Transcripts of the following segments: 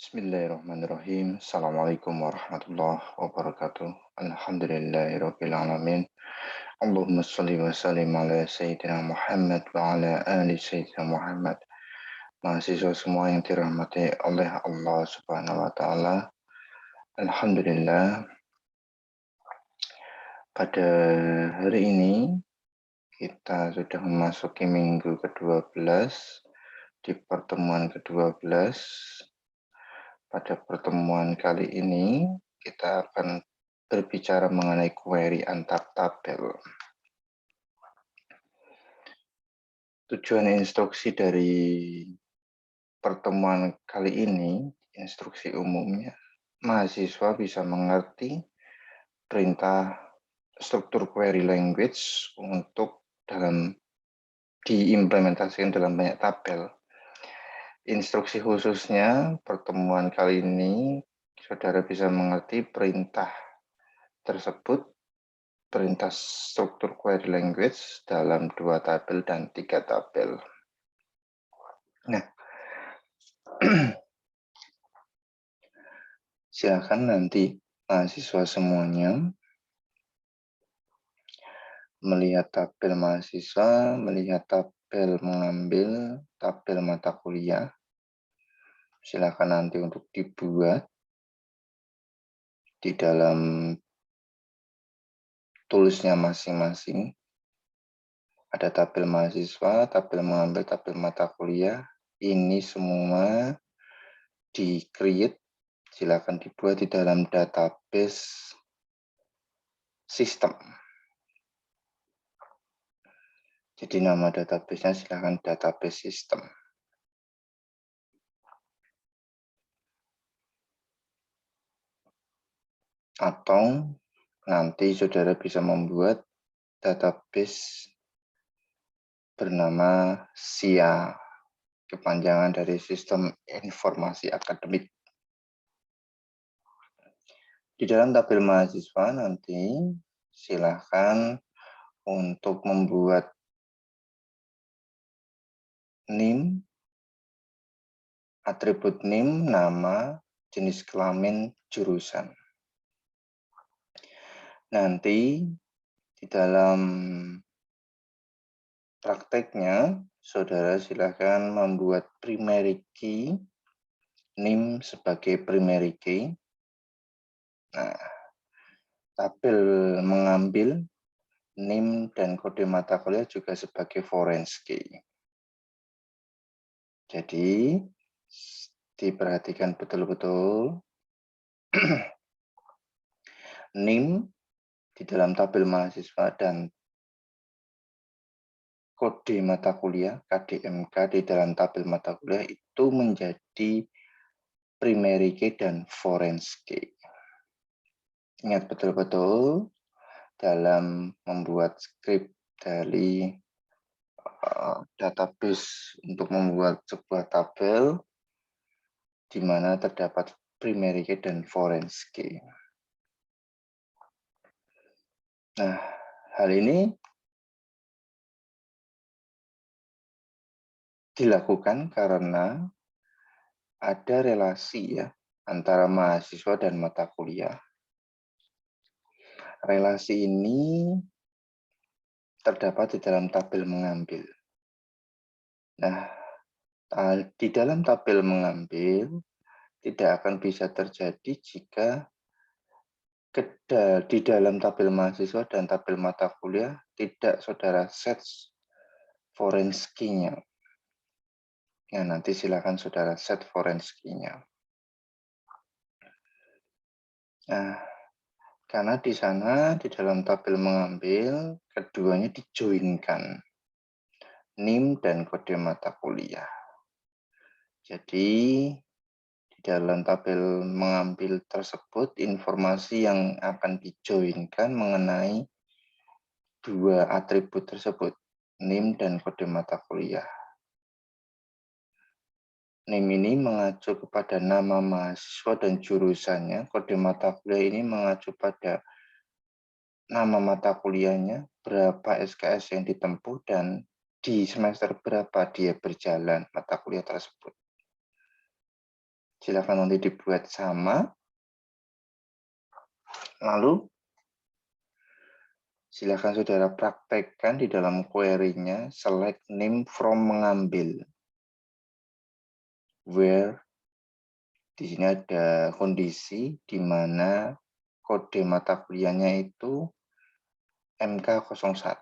Bismillahirrahmanirrahim. Assalamualaikum warahmatullahi wabarakatuh. Alhamdulillahirabbil alamin. Allahumma shalli wa sallim ala sayyidina Muhammad wa ala ali sayyidina Muhammad. Mahasiswa semua yang dirahmati oleh Allah Subhanahu wa taala. Alhamdulillah, pada hari ini kita sudah memasuki minggu ke-12 di pertemuan ke-12. Pada pertemuan kali ini, kita akan berbicara mengenai query antar tabel. Tujuan instruksi dari pertemuan kali ini, instruksi umumnya, mahasiswa bisa mengerti perintah struktur query language untuk diimplementasikan dalam banyak tabel. Instruksi khususnya pertemuan kali ini, saudara bisa mengerti perintah tersebut, perintah struktur query language dalam 2 tabel dan 3 tabel. Nah, silakan nanti mahasiswa semuanya melihat tabel mahasiswa, melihat tabel mengambil, tabel mata kuliah. Silakan nanti untuk dibuat di dalam tulisnya masing-masing. Ada tabel mahasiswa, tabel mengambil, tabel mata kuliah. Ini semua di-create, silakan dibuat di dalam database sistem. Jadi nama database-nya silakan database sistem. Atau nanti saudara bisa membuat database bernama SIA, kepanjangan dari Sistem Informasi Akademik. Di dalam tabel mahasiswa nanti silakan untuk membuat NIM, atribut NIM, nama, jenis kelamin, jurusan. Nanti di dalam prakteknya, saudara silakan membuat primary key, NIM sebagai primary key. Nah, tabel mengambil NIM dan kode mata kuliah juga sebagai foreign key. Jadi, diperhatikan betul-betul. NIM di dalam tabel mahasiswa dan kode mata kuliah, KDMK di dalam tabel mata kuliah itu menjadi primary key dan foreign key. Ingat betul-betul dalam membuat script dari database untuk membuat sebuah tabel di mana terdapat primary key dan foreign key. Nah, hal ini dilakukan karena ada relasi ya antara mahasiswa dan mata kuliah. Relasi ini terdapat di dalam tabel mengambil. Nah, di dalam tabel mengambil tidak akan bisa terjadi jika di dalam tabel mahasiswa dan tabel mata kuliah tidak saudara set foreign key-nya. Ya, nanti silakan saudara set foreign key-nya. Nah, karena di sana di dalam tabel mengambil keduanya dijoinkan, NIM dan kode mata kuliah. Jadi di dalam tabel mengambil tersebut informasi yang akan dijoinkan mengenai dua atribut tersebut, NIM dan kode mata kuliah. NIM ini mengacu kepada nama mahasiswa dan jurusannya, kode mata kuliah ini mengacu pada nama mata kuliahnya, berapa SKS yang ditempuh, dan di semester berapa dia berjalan mata kuliah tersebut. Silakan nanti dibuat sama. Lalu silakan saudara praktekkan di dalam query-nya select name from mengambil. Where di sini ada kondisi di mana kode mata kuliahnya itu MK01.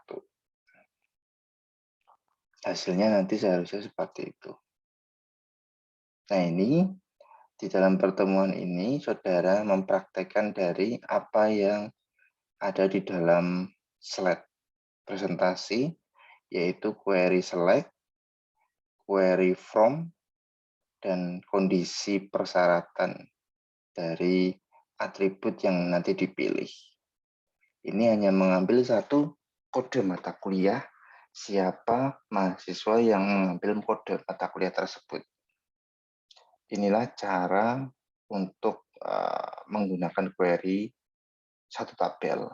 Hasilnya nanti seharusnya seperti itu. Nah, ini di dalam pertemuan ini saudara mempraktekkan dari apa yang ada di dalam slide presentasi, yaitu query select, query from, dan kondisi persyaratan dari atribut yang nanti dipilih. Ini hanya mengambil satu kode mata kuliah, siapa mahasiswa yang mengambil kode mata kuliah tersebut. Inilah cara untuk menggunakan query satu tabel.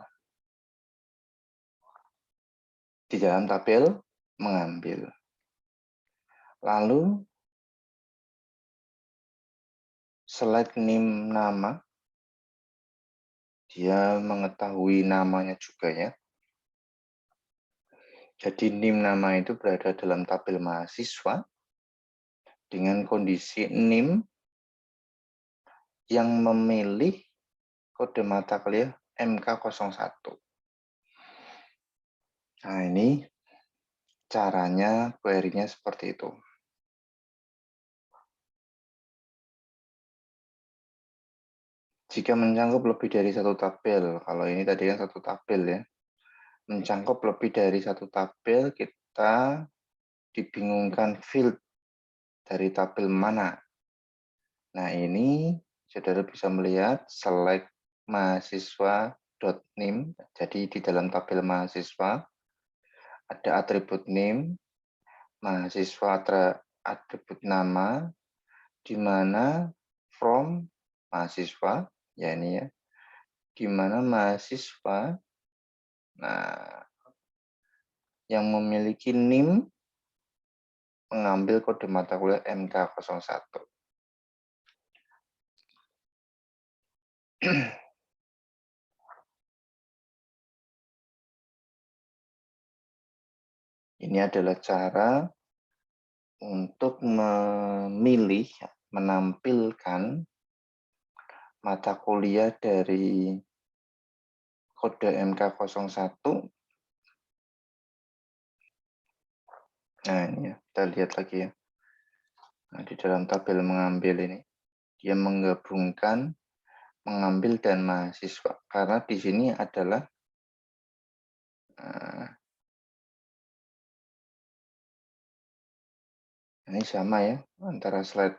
Di dalam tabel mengambil. Lalu select name nama. Dia mengetahui namanya juga ya. Jadi name nama itu berada dalam tabel mahasiswa dengan kondisi name yang memilih kode mata kuliah MK01. Nah, ini caranya query-nya seperti itu. Jika mencangkup lebih dari satu tabel, kalau ini tadi kan satu tabel ya, mencangkup lebih dari satu tabel, kita dibingungkan field dari tabel mana. Nah, ini saudara bisa melihat select mahasiswa.name. Jadi di dalam tabel mahasiswa ada atribut name, mahasiswa atribut nama, di mana from mahasiswa, ya ini ya, di mana mahasiswa yang memiliki NIM mengambil kode mata kuliah MK01. Ini adalah cara untuk memilih, menampilkan mata kuliah dari kode MK01. Nah, ini ya, kita lihat lagi ya. Nah, di dalam tabel mengambil ini, dia menggabungkan mengambil dan mahasiswa. Karena di sini adalah ini sama ya, antara slide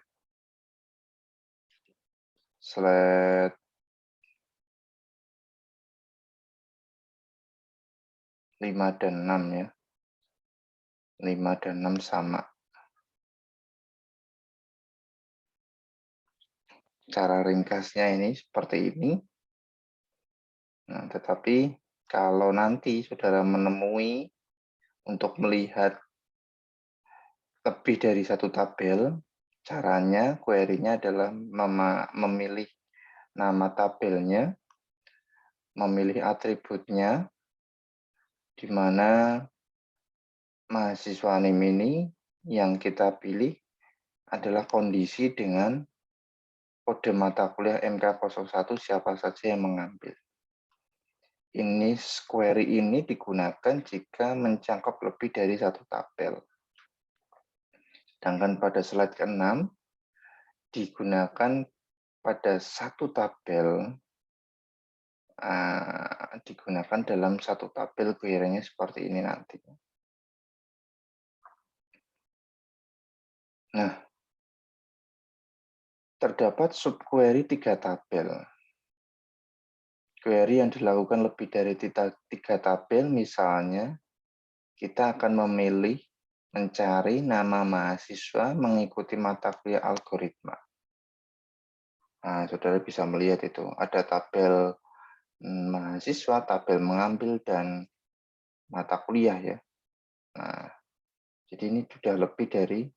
5 dan 6 ya. 5 dan 6 sama. Cara ringkasnya ini seperti ini. Nah, tetapi kalau nanti saudara menemui untuk melihat lebih dari satu tabel, caranya query-nya adalah memilih nama tabelnya, memilih atributnya, di mana mahasiswa NIM ini yang kita pilih adalah kondisi dengan kode mata kuliah MK01 siapa saja yang mengambil. Ini query ini digunakan jika mencangkup lebih dari satu tabel. Sedangkan pada slide ke-6 digunakan pada satu tabel, digunakan dalam satu tabel query-nya seperti ini nanti. Nah, terdapat subquery 3 tabel. Query yang dilakukan lebih dari 3 tabel, misalnya kita akan memilih mencari nama mahasiswa mengikuti mata kuliah algoritma. Nah, saudara bisa melihat itu, ada tabel mahasiswa, tabel mengambil, dan mata kuliah ya. Nah, jadi ini sudah lebih dari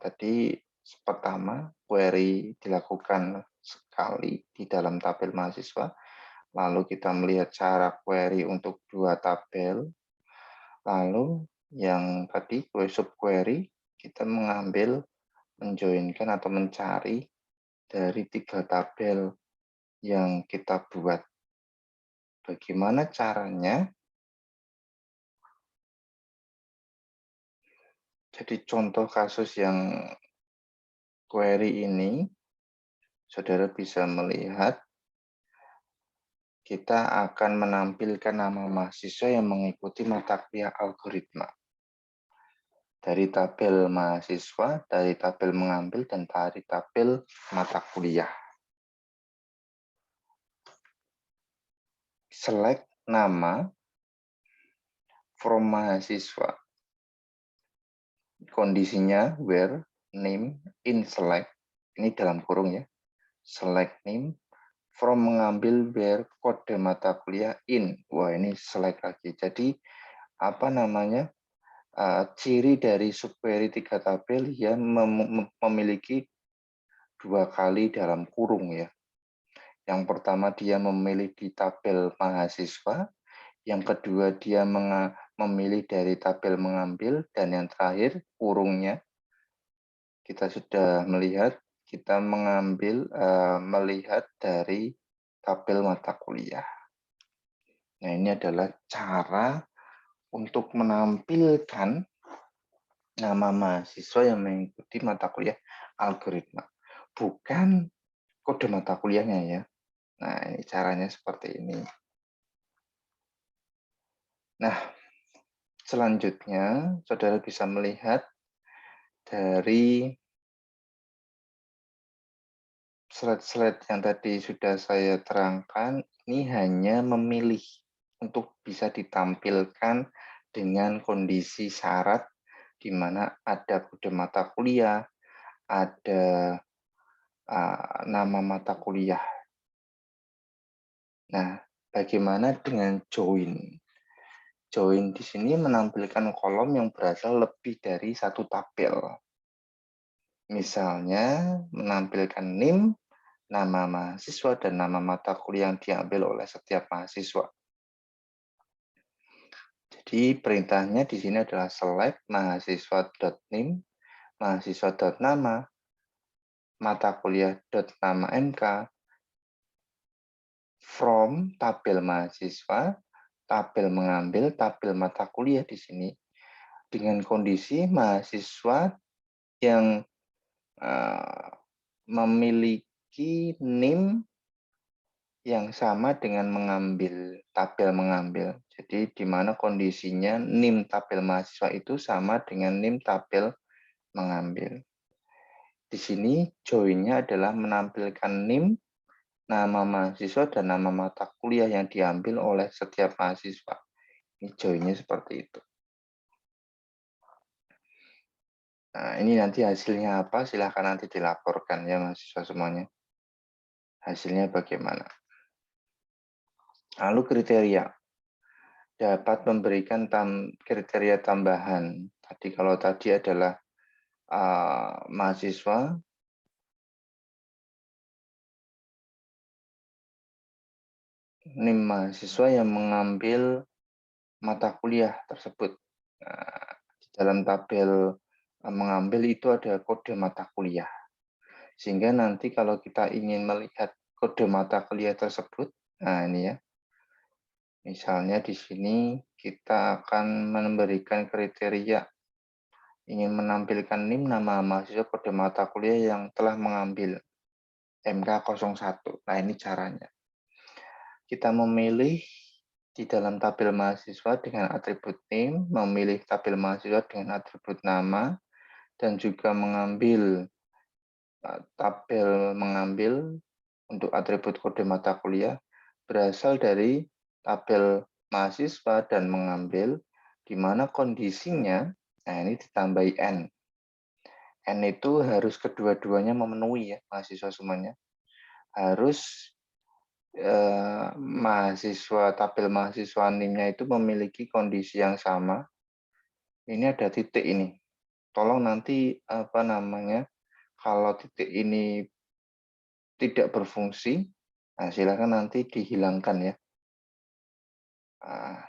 tadi Pertama, query dilakukan sekali di dalam tabel mahasiswa, lalu kita melihat cara query untuk 2 tabel, lalu yang tadi subquery kita mengambil, menjoinkan atau mencari dari 3 tabel yang kita buat. Bagaimana caranya? Jadi contoh kasus yang query ini, saudara bisa melihat kita akan menampilkan nama mahasiswa yang mengikuti mata kuliah algoritma. Dari tabel mahasiswa, dari tabel mengambil, dan dari tabel mata kuliah. Select nama from mahasiswa. Kondisinya where name in select. Ini dalam kurung ya. Select name from mengambil where kode mata kuliah in. Wah, ini select lagi. Jadi apa namanya? Ciri dari subquery 3 tabel yang memiliki 2 kali dalam kurung ya. Yang pertama dia memilih di tabel mahasiswa, yang kedua dia memilih dari tabel mengambil, dan yang terakhir kurungnya kita sudah melihat kita melihat dari tabel mata kuliah. Nah, ini adalah cara untuk menampilkan nama mahasiswa yang mengikuti mata kuliah algoritma. Bukan kode mata kuliahnya ya. Nah, ini caranya seperti ini. Nah, selanjutnya saudara bisa melihat dari slide-slide yang tadi sudah saya terangkan, ini hanya memilih untuk bisa ditampilkan dengan kondisi syarat di mana ada kode mata kuliah, ada nama mata kuliah. Nah, bagaimana dengan join? Join di sini menampilkan kolom yang berasal lebih dari 1 tabel. Misalnya menampilkan NIM, nama mahasiswa, dan nama mata kuliah yang diambil oleh setiap mahasiswa. Jadi perintahnya di sini adalah select mahasiswa.nim, mahasiswa.nama, mata kuliah.nama MK, from tabel mahasiswa, tabel mengambil, tabel mata kuliah di sini, dengan kondisi mahasiswa yang memiliki NIM yang sama dengan tabel mengambil. Jadi di mana kondisinya NIM tabel mahasiswa itu sama dengan NIM tabel mengambil. Di sini join-nya adalah menampilkan NIM, nama mahasiswa, dan nama mata kuliah yang diambil oleh setiap mahasiswa. Ini join-nya seperti itu. Nah, ini nanti hasilnya apa? Silahkan nanti dilaporkan ya mahasiswa semuanya. Hasilnya bagaimana? Lalu kriteria. Dapat memberikan kriteria tambahan. Kalau tadi adalah mahasiswa, NIM mahasiswa yang mengambil mata kuliah tersebut. Nah, di dalam tabel mengambil itu ada kode mata kuliah. Sehingga nanti kalau kita ingin melihat kode mata kuliah tersebut, nah ini ya, misalnya di sini kita akan memberikan kriteria ingin menampilkan NIM nama mahasiswa kode mata kuliah yang telah mengambil MK01. Nah, ini caranya. Kita memilih di dalam tabel mahasiswa dengan atribut NIM, memilih tabel mahasiswa dengan atribut nama, dan juga mengambil tabel mengambil untuk atribut kode mata kuliah berasal dari tabel mahasiswa dan mengambil, di mana kondisinya, nah ini ditambahi N. N itu harus kedua-duanya memenuhi ya, mahasiswa semuanya. Harus tabel mahasiswa NIM-nya itu memiliki kondisi yang sama. Ini ada titik ini. Tolong nanti Kalau titik ini tidak berfungsi, nah silakan nanti dihilangkan ya. Nah,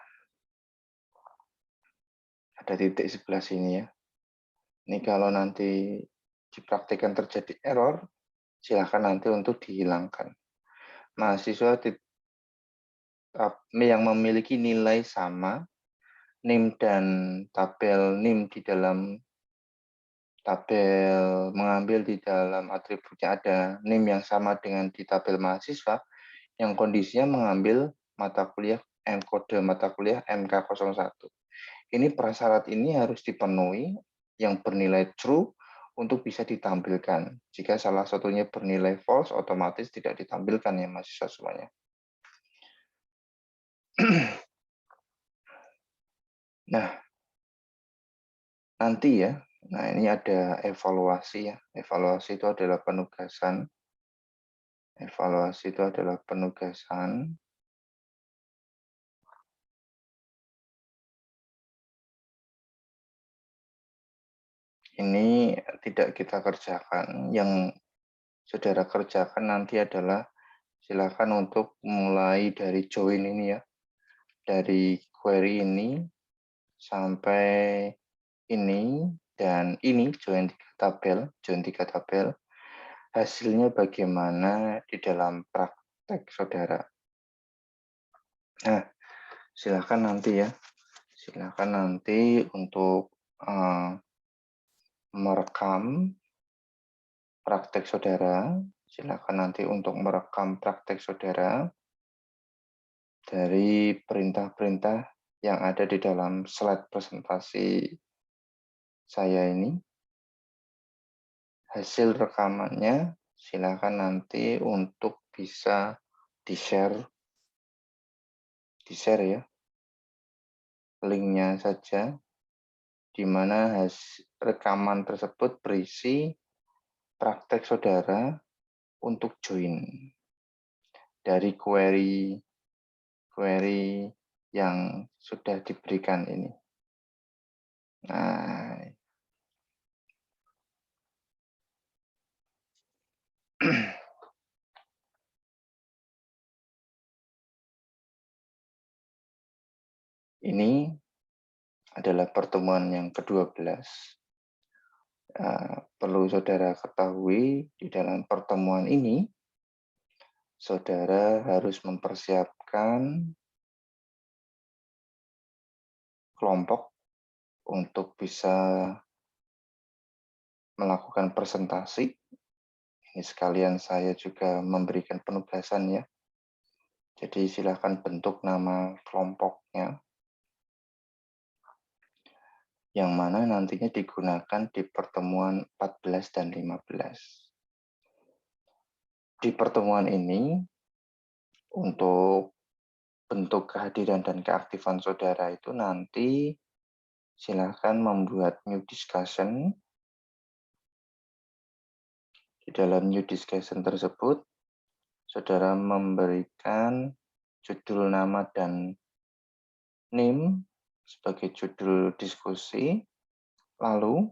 ada titik sebelah sini ya. Ini kalau nanti dipraktikkan terjadi error, silakan nanti untuk dihilangkan. Mahasiswa yang memiliki nilai sama, NIM dan tabel NIM di dalam tabel mengambil di dalam atributnya ada NIM yang sama dengan di tabel mahasiswa, yang kondisinya mengambil mata kuliah kode mata kuliah MK01. Ini prasyarat ini harus dipenuhi yang bernilai true untuk bisa ditampilkan. Jika salah satunya bernilai false, otomatis tidak ditampilkan ya mahasiswa semuanya. Nah, nanti ya, nah ini ada evaluasi ya. Evaluasi itu adalah penugasan. Evaluasi itu adalah penugasan. Ini tidak kita kerjakan. Yang saudara kerjakan nanti adalah silakan untuk mulai dari join ini ya. Dari query ini sampai ini dan ini join 3 tabel. Hasilnya bagaimana di dalam praktek saudara. Nah, silakan nanti ya. Silakan nanti untuk merekam praktek saudara. Silakan nanti untuk merekam praktek saudara dari perintah-perintah yang ada di dalam slide presentasi saya ini. Hasil rekamannya silakan nanti untuk bisa di-share ya, linknya saja, di mana rekaman tersebut berisi praktek saudara untuk join dari query yang sudah diberikan ini. Nah, ini adalah pertemuan yang ke-12. Perlu saudara ketahui di dalam pertemuan ini, saudara harus mempersiapkan kelompok untuk bisa melakukan presentasi. Ini sekalian saya juga memberikan penugasan ya. Jadi silakan bentuk nama kelompoknya, yang mana nantinya digunakan di pertemuan 14 dan 15. Di pertemuan ini, untuk bentuk kehadiran dan keaktifan saudara itu nanti silakan membuat new discussion. Di dalam new discussion tersebut, saudara memberikan judul nama dan NIM sebagai judul diskusi, lalu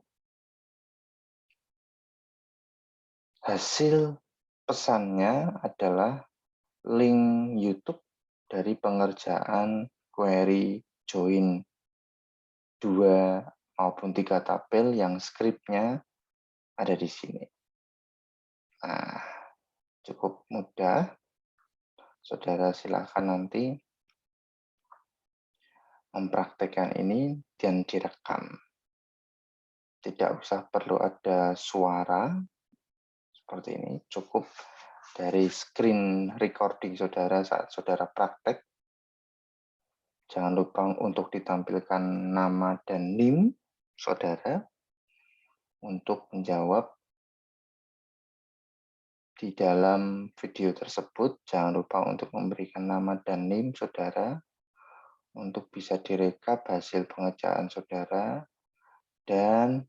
hasil pesannya adalah link YouTube dari pengerjaan query join 2 maupun 3 tabel yang skripnya ada di sini. Nah, cukup mudah. Saudara silakan nanti mempraktekkan ini dan direkam. Tidak usah perlu ada suara seperti ini, cukup dari screen recording saudara saat saudara praktek. Jangan lupa untuk ditampilkan nama dan NIM saudara untuk menjawab di dalam video tersebut. Jangan lupa untuk memberikan nama dan NIM saudara untuk bisa direkap hasil pengerjaan saudara, dan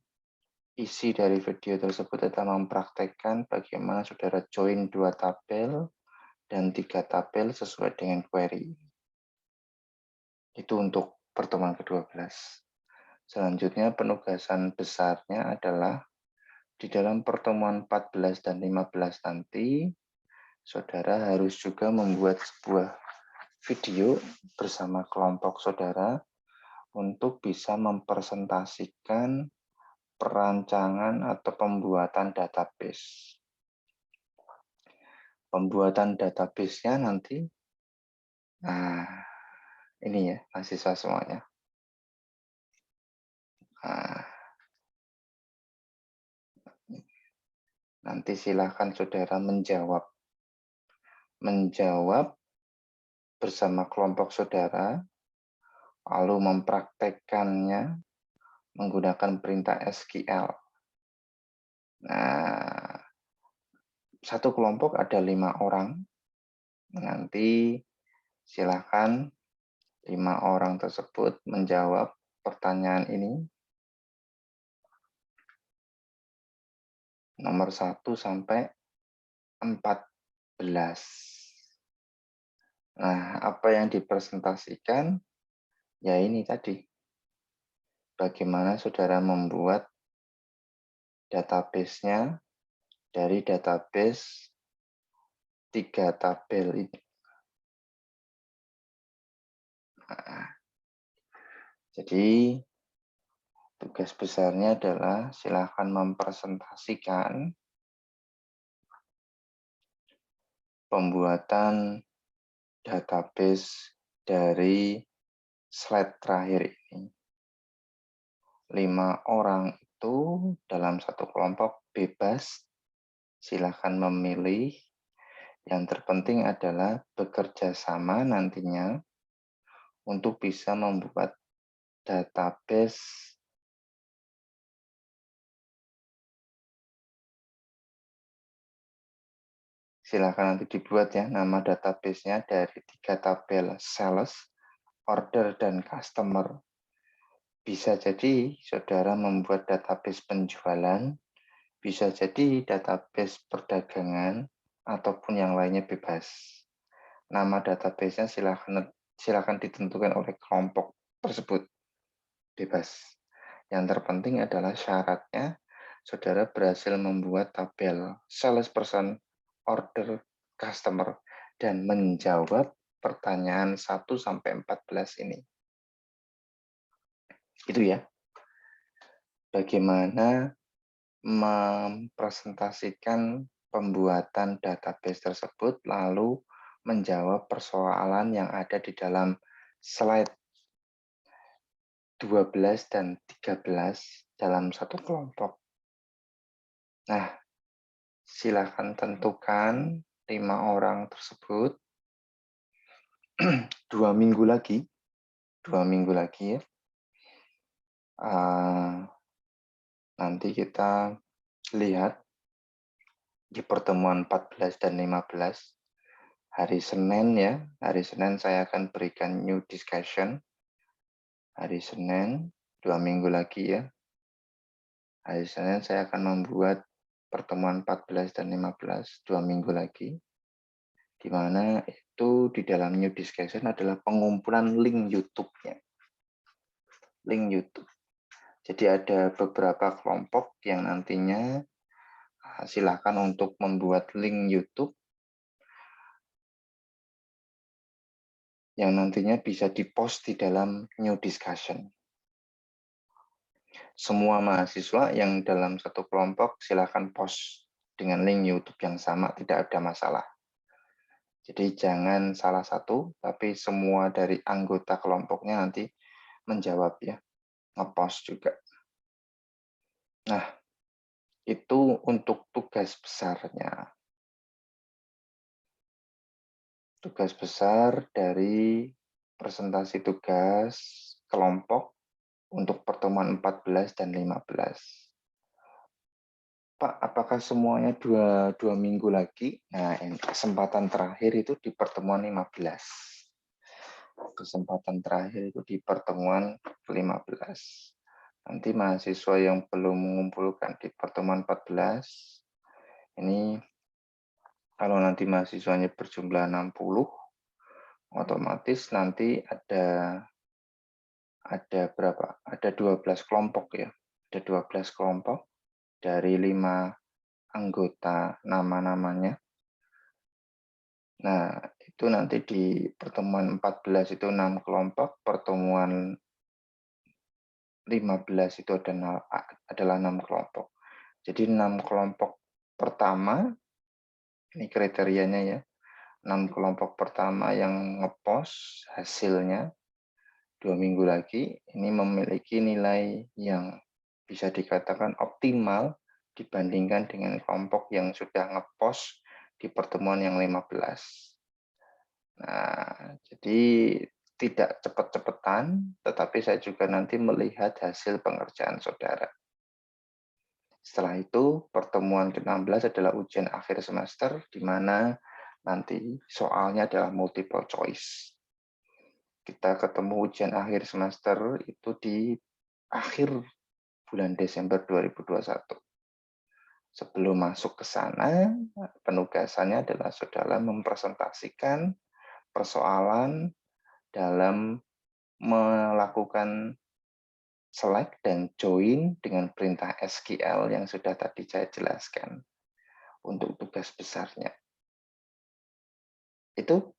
isi dari video tersebut adalah mempraktekkan bagaimana saudara join 2 tabel dan 3 tabel sesuai dengan query. Itu untuk pertemuan ke-12. Selanjutnya penugasan besarnya adalah di dalam pertemuan 14 dan 15 nanti, saudara harus juga membuat sebuah video bersama kelompok saudara untuk bisa mempresentasikan perancangan atau pembuatan database. Pembuatan database-nya nanti, nah ini ya mahasiswa semuanya. Nah, nanti silakan saudara menjawab bersama kelompok saudara, lalu mempraktekkannya menggunakan perintah SQL. Nah, satu kelompok ada 5 orang. Nanti silakan 5 orang tersebut menjawab pertanyaan ini. Nomor 1 sampai 14. Nah, apa yang dipresentasikan? Ya ini tadi. Bagaimana saudara membuat database-nya dari database 3 tabel ini. Nah, jadi tugas besarnya adalah silakan mempresentasikan pembuatan database dari slide terakhir ini. 5 orang itu dalam satu kelompok bebas, silakan memilih. Yang terpenting adalah bekerja sama nantinya untuk bisa membuat database silakan nanti dibuat ya nama database-nya dari 3 tabel sales, order, dan customer. Bisa jadi saudara membuat database penjualan, bisa jadi database perdagangan, ataupun yang lainnya bebas. Nama database-nya silakan ditentukan oleh kelompok tersebut, bebas. Yang terpenting adalah syaratnya saudara berhasil membuat tabel salesperson, order, customer, dan menjawab pertanyaan 1 sampai 14 ini. Itu ya. Bagaimana mempresentasikan pembuatan database tersebut lalu menjawab persoalan yang ada di dalam slide 12 dan 13 dalam satu kelompok. Nah, silakan tentukan 5 orang tersebut 2 minggu lagi ya. Nanti kita lihat di pertemuan 14 dan 15 hari Senin ya. Hari Senin saya akan berikan new discussion. Hari Senin 2 minggu lagi ya. Hari Senin saya akan membuat pertemuan 14 dan 15 2 minggu lagi. Di mana itu di dalam new discussion adalah pengumpulan link YouTube-nya. Link YouTube. Jadi ada beberapa kelompok yang nantinya silakan untuk membuat link YouTube yang nantinya bisa dipost di dalam new discussion. Semua mahasiswa yang dalam satu kelompok silakan post dengan link YouTube yang sama, tidak ada masalah. Jadi jangan salah satu, tapi semua dari anggota kelompoknya nanti menjawab ya, ngepost juga. Nah, itu untuk tugas besarnya. Tugas besar dari presentasi tugas kelompok untuk pertemuan 14 dan 15. Pak, apakah semuanya dua minggu lagi? Nah, ini kesempatan terakhir itu di pertemuan 15. Kesempatan terakhir itu di pertemuan 15. Nanti mahasiswa yang belum mengumpulkan di pertemuan 14, ini kalau nanti mahasiswanya berjumlah 60, otomatis nanti ada berapa? Ada 12 kelompok ya. Ada 12 kelompok. dari 5 anggota nama-namanya. Nah, itu nanti di pertemuan 14 itu 6 kelompok, pertemuan 15 itu adalah 6 kelompok. Jadi 6 kelompok pertama, ini kriterianya ya, 6 kelompok pertama yang ngepost hasilnya 2 minggu lagi, ini memiliki nilai yang bisa dikatakan optimal dibandingkan dengan kelompok yang sudah ngepost di pertemuan yang 15. Nah, jadi tidak cepat-cepatan, tetapi saya juga nanti melihat hasil pengerjaan saudara. Setelah itu, pertemuan ke-16 adalah ujian akhir semester, di mana nanti soalnya adalah multiple choice. Kita ketemu ujian akhir semester itu di akhir bulan Desember 2021. Sebelum masuk ke sana, penugasannya adalah saudara mempresentasikan persoalan dalam melakukan select dan join dengan perintah SQL yang sudah tadi saya jelaskan untuk tugas besarnya. Itu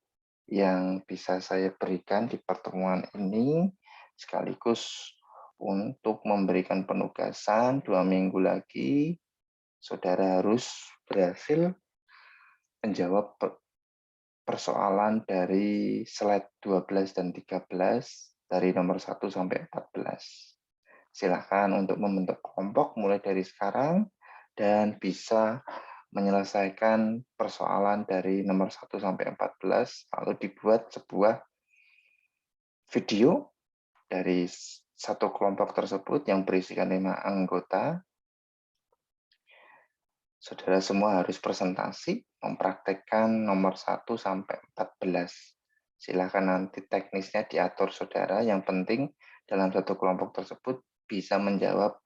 yang bisa saya berikan di pertemuan ini, sekaligus untuk memberikan penugasan 2 minggu lagi, saudara harus berhasil menjawab persoalan dari slide 12 dan 13 dari nomor 1 sampai 14. Silakan untuk membentuk kelompok mulai dari sekarang dan bisa menyelesaikan persoalan dari nomor 1 sampai 14, lalu dibuat sebuah video dari satu kelompok tersebut yang berisikan 5 anggota. Saudara semua harus presentasi mempraktekkan nomor 1 sampai 14. Silakan nanti teknisnya diatur saudara, yang penting dalam satu kelompok tersebut bisa menjawab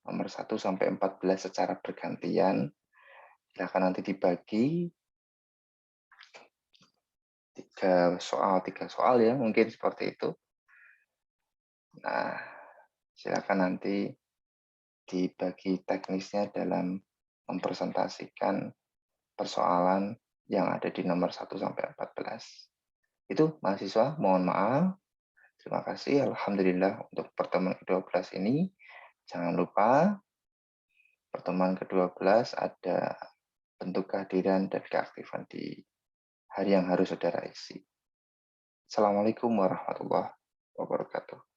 nomor 1 sampai 14 secara bergantian. Silakan nanti dibagi 3 soal ya, mungkin seperti itu. Nah, silakan nanti dibagi teknisnya dalam mempresentasikan persoalan yang ada di nomor 1 sampai 14. Itu mahasiswa, mohon maaf. Terima kasih, alhamdulillah untuk pertemuan ke-12 ini. Jangan lupa pertemuan ke-12 ada bentuk kehadiran dan keaktifan di hari yang harus saudara isi. Assalamualaikum warahmatullahi wabarakatuh.